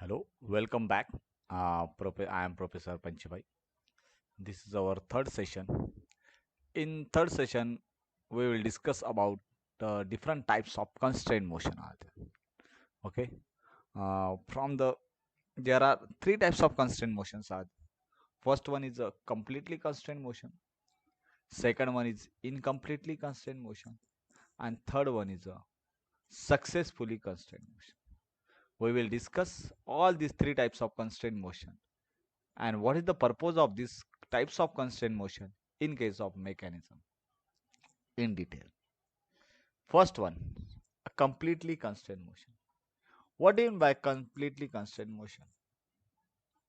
Hello, welcome back. I am Professor Panchibhai. This is our third session. In third session, we will discuss about the different types of constraint motion are there. Okay. From the There are three types of constraint motions are. First one is a completely constrained motion. Second one is incompletely constrained motion, and third one is a successfully constrained motion. We will discuss all these three types of constraint motion and what is the purpose of these types of constraint motion in case of mechanism in detail. First one, a completely constrained motion. What do you mean by completely constrained motion?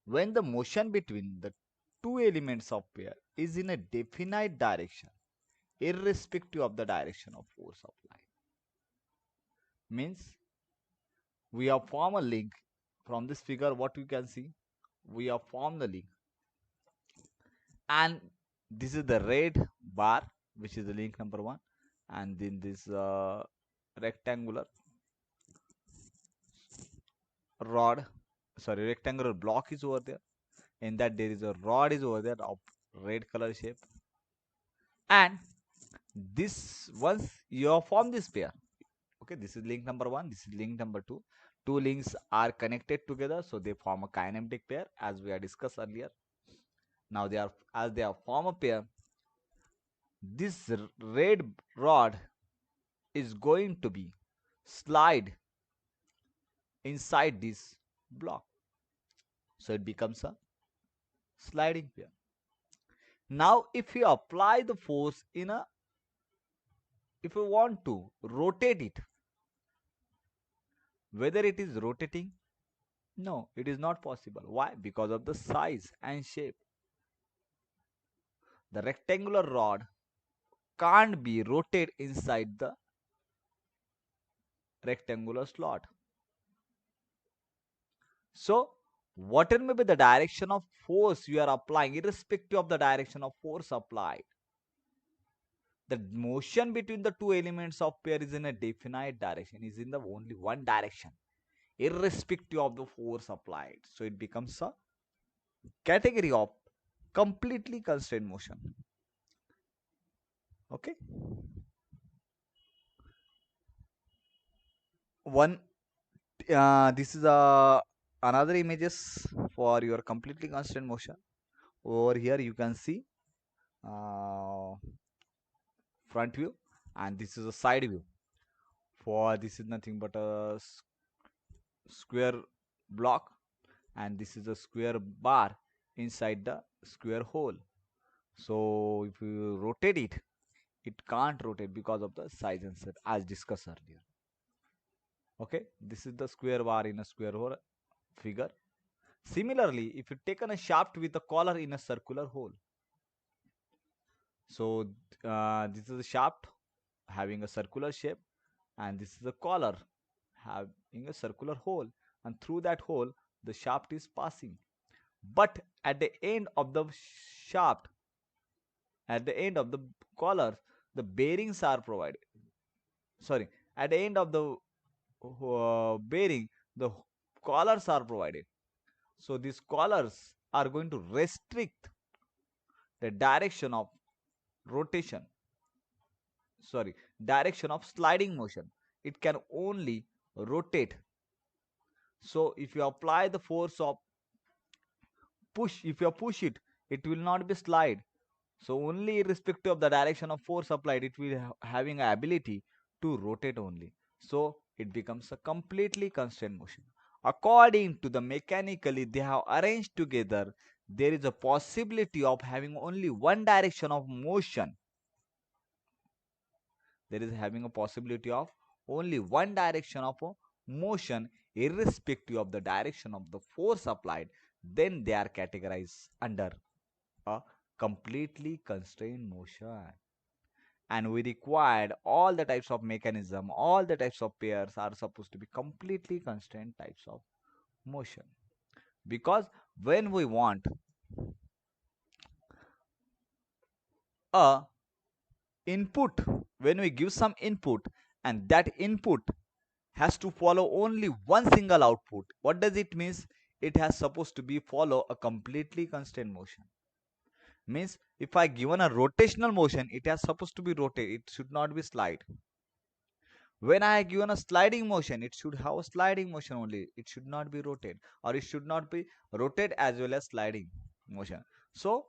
When the motion between the two elements of pair is in a definite direction irrespective of the direction of force applied. Means we have formed a link. From this figure what you can see, we have formed the link, and this is the red bar which is the link number one, and then this rectangular rod, sorry, rectangular block is over there. In that there is a rod is over there of red color shape, and this once you have formed this pair, okay, this is link number one, this is link number two. Two links are connected together, so they form a kinematic pair as we have discussed earlier. Now they are, as they have formed a pair, this red rod is going to be slide inside this block, so it becomes a sliding pair. Now if you apply the force in a, if you want to rotate it, whether it is rotating, no, it is not possible. Why? Because of the size and shape. The rectangular rod can't be rotated inside the rectangular slot. So whatever may be the direction of force you are applying, irrespective of the direction of force applied, the motion between the two elements of pair is in a definite direction, is in the only one direction, irrespective of the force applied. So it becomes a category of completely constrained motion. Okay. One, this is another images for your completely constrained motion. Over here you can see uh, front view, and this is a side view. For this is nothing but a square block, and this is a square bar inside the square hole. So if you rotate it, it can't rotate because of the size and set as discussed earlier. Okay, this is the square bar in a square hole figure. Similarly, if you taken a shaft with a collar in a circular hole, so this is a shaft having a circular shape, and this is a collar having a circular hole, and through that hole the shaft is passing. But at the end of the shaft, at the end of the collar, the bearings are provided. Sorry, at the end of the bearing, the collars are provided. So these collars are going to restrict the direction of rotation, sorry, direction of sliding motion. It can only rotate. So if you apply the force of push, if you push it, it will not be slide. So only irrespective of the direction of force applied, it will having a ability to rotate only. So it becomes a completely constrained motion. According to the mechanically they have arranged together, there is a possibility of having only one direction of motion. There is having a possibility of only one direction of a motion irrespective of the direction of the force applied. Then they are categorized under a completely constrained motion. And we required all the types of mechanism, all the types of pairs are supposed to be completely constrained types of motion. Because when we want a input, when we give some input, and that input has to follow only one single output. What does it means? It has supposed to be follow a completely constant motion. Means if I given a rotational motion, it has supposed to be rotate. It should not be slide. When I given a sliding motion, it should have a sliding motion only. It should not be rotate, or it should not be rotate as well as sliding motion. So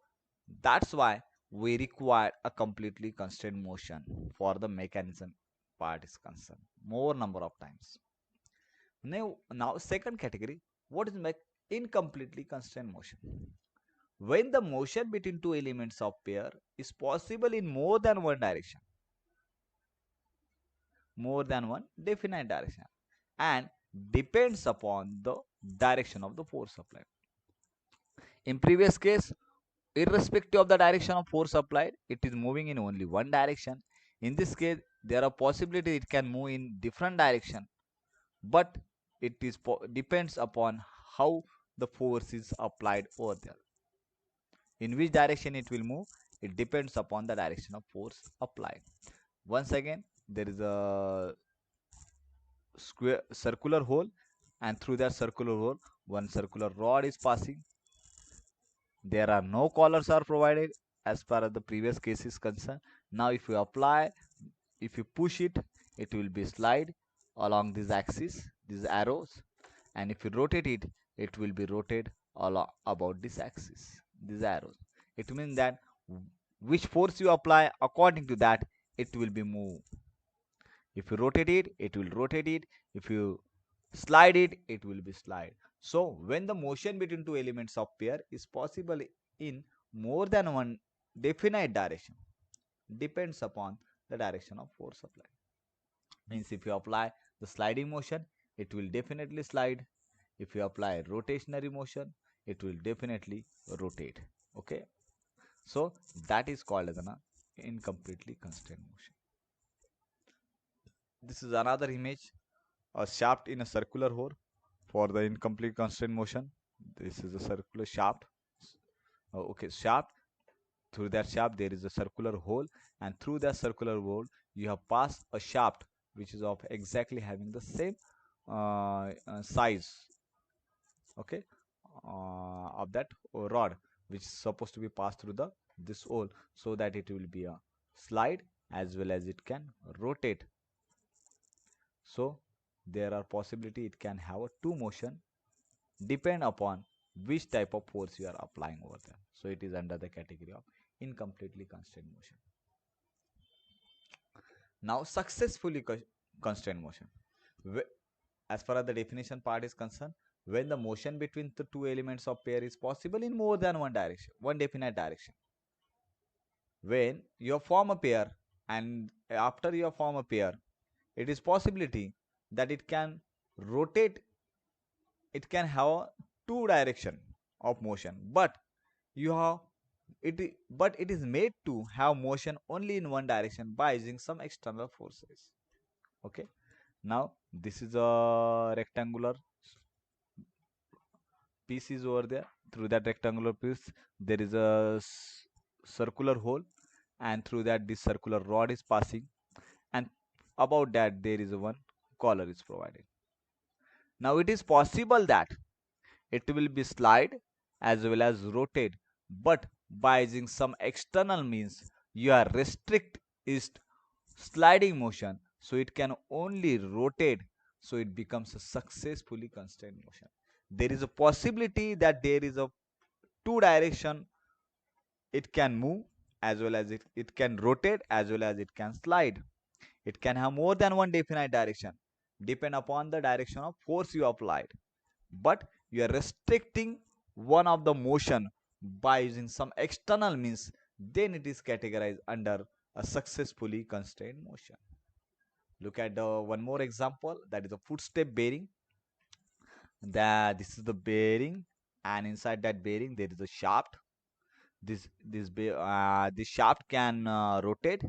that's why we require a completely constant motion for the mechanism part is concerned more number of times. Now second category, what is incompletely constant motion? When the motion between two elements of pair is possible in more than one direction, more than one definite direction, and depends upon the direction of the force applied. In previous case, irrespective of the direction of force applied, it is moving in only one direction. In this case, there are possibilities it can move in different direction, but it is depends upon how the force is applied over there. In which direction it will move, it depends upon the direction of force applied. Once again, there is a square circular hole, and through that circular hole one circular rod is passing. There are no collars are provided as far as the previous case is concerned. Now if you apply, if you push it, it will be slide along this axis, these arrows, and if you rotate it, it will be rotate along about this axis, these arrows. It means that which force you apply, according to that it will be moved. If you rotate it, it will rotate it. If you slide it, it will be slide. So when the motion between two elements of pair is possible in more than one definite direction, depends upon the direction of force applied. Means if you apply the sliding motion, it will definitely slide. If you apply rotationary motion, it will definitely rotate. Okay, so that is called as an incompletely constrained motion. This is another image, a shaft in a circular hole for the incomplete constraint motion. This is a circular shaft. Okay, shaft. Through that shaft there is a circular hole, and through that circular hole you have passed a shaft which is of exactly having the same size. Okay, of that rod which is supposed to be passed through the this hole, so that it will be a slide as well as it can rotate. So there are possibility it can have a two motion, depend upon which type of force you are applying over there. So it is under the category of incompletely constrained motion. Now successfully constrained motion. As far as the definition part is concerned, when the motion between the two elements of pair is possible in more than one direction, one definite direction. When you form a pair, and after you form a pair, it is possibility that it can rotate, it can have two direction of motion, but you have but it is made to have motion only in one direction by using some external forces. Okay, now this is a rectangular piece is over there. Through that rectangular piece there is a circular hole, and through that this circular rod is passing, and about that there is a one collar is provided. Now it is possible that it will be slide as well as rotate, but by using some external means you are restrict is sliding motion, so it can only rotate, so it becomes a successfully constrained motion. There is a possibility that there is a two direction it can move, as well as it can rotate, as well as it can slide. It can have more than one definite direction, depend upon the direction of force you applied, but you are restricting one of the motion by using some external means, then it is categorized under a successfully constrained motion. Look at the one more example, that is a footstep bearing. That this is the bearing, and inside that bearing there is a shaft. This shaft can rotate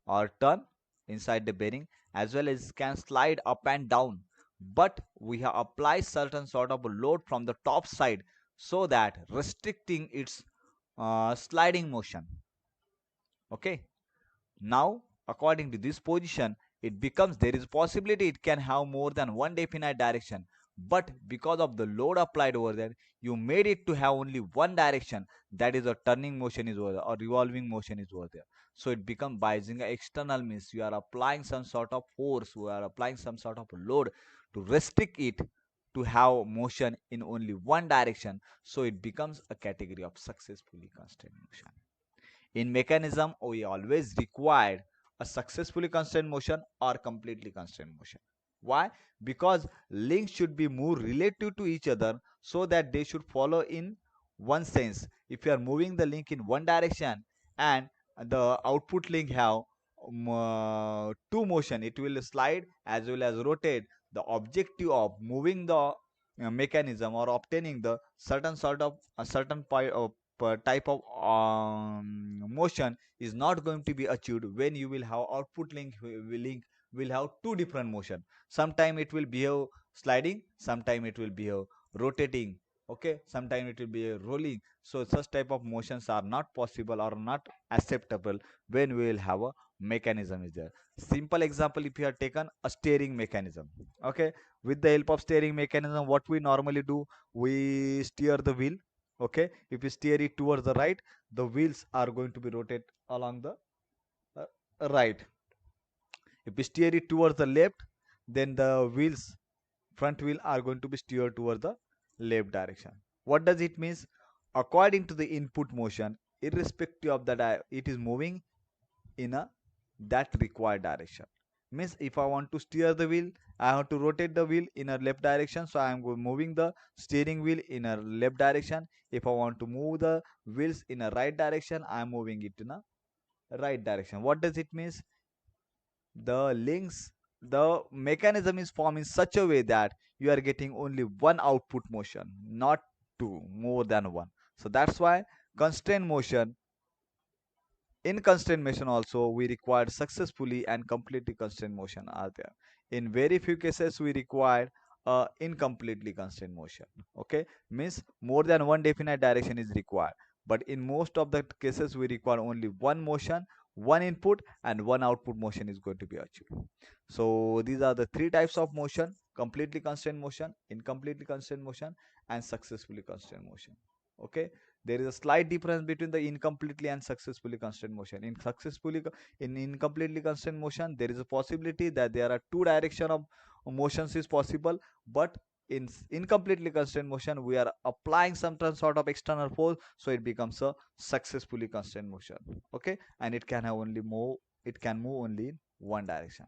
or turn inside the bearing, as well as can slide up and down, but we have applied certain sort of a load from the top side, so that restricting its sliding motion. Okay, now according to this position, it becomes there is possibility it can have more than one definite direction, but because of the load applied over there, you made it to have only one direction, that is a turning motion is over there or revolving motion is over there. So it becomes by using external means, you are applying some sort of force, you are applying some sort of load to restrict it to have motion in only one direction. So it becomes a category of successfully constrained motion. In mechanism, we always required a successfully constrained motion or completely constrained motion. Why? Because links should be moved relative to each other so that they should follow in one sense. If you are moving the link in one direction and the output link have two motion, it will slide as well as rotate. The objective of moving the mechanism or obtaining the certain sort of a certain type of motion is not going to be achieved when you will have output link will have two different motion. Sometime it will behave sliding, sometime it will behave rotating, okay, sometime it will be rolling. So such type of motions are not possible or not acceptable when we will have a mechanism is there. Simple example, if you have taken a steering mechanism, okay, with the help of steering mechanism, what we normally do, we steer the wheel. Okay, if you steer it towards the right, the wheels are going to be rotate along the right. If you steer it towards the left, then the wheels, front wheel, are going to be steered towards the left direction. What does it means? According to the input motion, irrespective of that, it is moving in a that required direction. Means if I want to steer the wheel, I have to rotate the wheel in a left direction, so I am moving the steering wheel in a left direction. If I want to move the wheels in a right direction, I am moving it in a right direction. What does it means? The links, the mechanism is formed in such a way that you are getting only one output motion, not two, more than one. So that's why constraint motion, in constraint motion also we required successfully and completely constrained motion are there. In very few cases we required incompletely constrained motion. Okay, means more than one definite direction is required, but in most of the cases we require only one motion, one input and one output motion is going to be achieved. So these are the three types of motion: completely constrained motion, incompletely constrained motion and successfully constrained motion. Okay, there is a slight difference between the incompletely and successfully constrained motion. In incompletely constrained motion, there is a possibility that there are two direction of motions is possible, but in incompletely constrained motion we are applying some sort of external force, so it becomes a successfully constrained motion. Okay, and it can have only move, it can move only in one direction.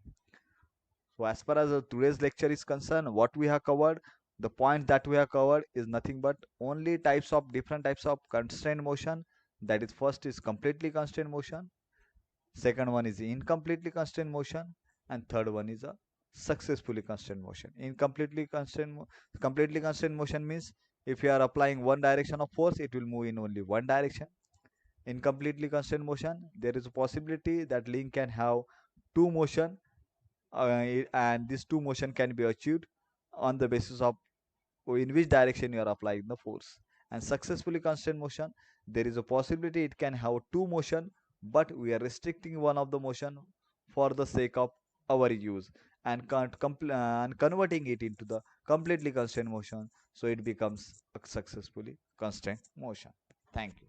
So as far as today's lecture is concerned, what we have covered, the point that we have covered is nothing but only different types of constrained motion. That is, first is completely constrained motion, second one is incompletely constrained motion, and third one is a successfully constrained motion. Completely constrained motion means if you are applying one direction of force, it will move in only one direction. In completely constrained motion, there is a possibility that link can have two motion, and these two motion can be achieved on the basis of in which direction you are applying the force. And successfully constrained motion, there is a possibility it can have two motion, but we are restricting one of the motion for the sake of our use, and and converting it into the completely constrained motion, so it becomes a successfully constrained motion. Thank you.